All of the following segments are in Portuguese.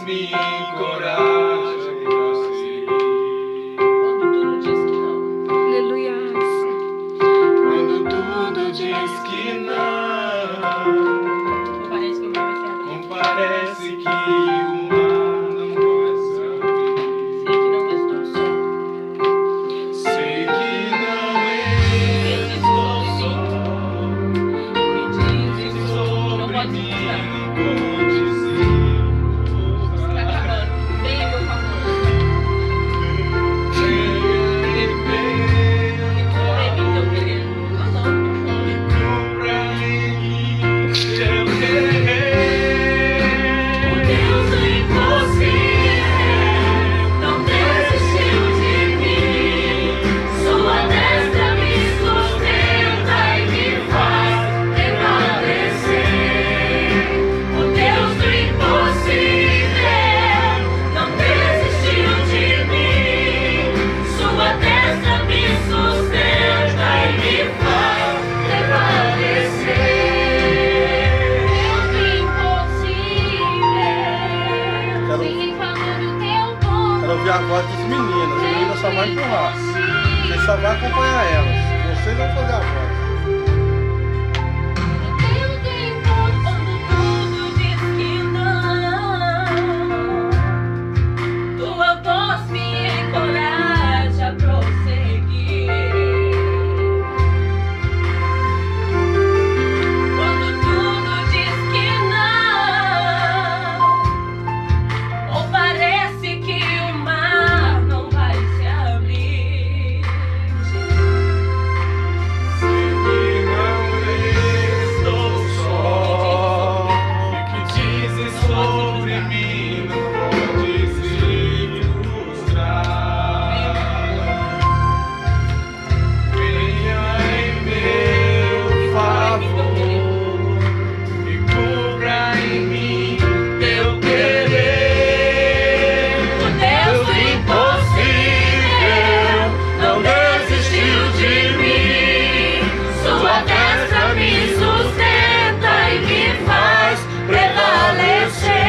voz me encoraja a prosseguir. Quando tudo diz que não. Aleluia. Quando tudo diz que não, Parece que o mar vai se abrir. parece que o mar não vai se abrir. Sei que não estou só. Sei que não estou só. Me dizem Sobre não pode mim ficar. não pode ser. Está acabando. Venha, meu favor. Cubra em mim, teu querer. Não, O Deus do impossível não desistiu de mim. Sua destra me sustenta e me faz prevalecer. O Deus do impossível não desistiu de mim. Sua destra me sustenta e me faz prevalecer. Quero ouvir a voz dos meninos. As meninas só vão empurrar. Vocês só vão acompanhar elas. Vocês vão fazer a voz. Quando tudo diz que não, tua voz me encoraja a prosseguir. Quando tudo diz que não, ou parece que o mar não vai se abrir. Sei que não estou só. E que dizes sobre mim não pode se frustrar. Venha em meu favor e cubra em mim teu querer. O Deus do impossível não desistiu de mim. Sua destra me sustenta e me faz prevalecer.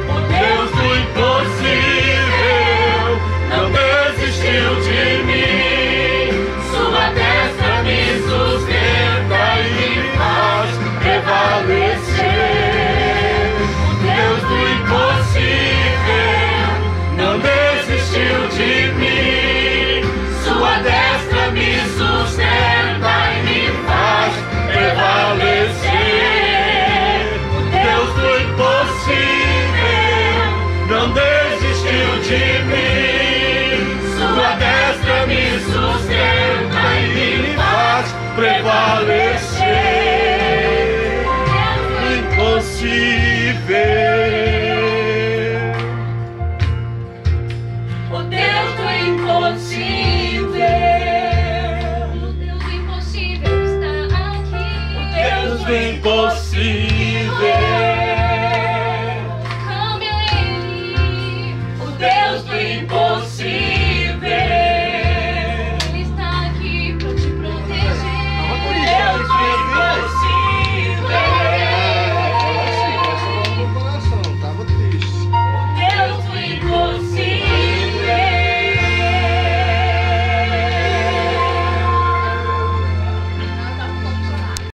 O Deus do impossível não desistiu de mim. Sua destra me sustenta e me faz prevalecer. O Deus do impossível não desistiu de mim. Sua destra me sustenta e me faz prevalecer. O Deus do impossível não desistiu de mim. Sua destra me sustenta e me faz prevalecer. Impossível.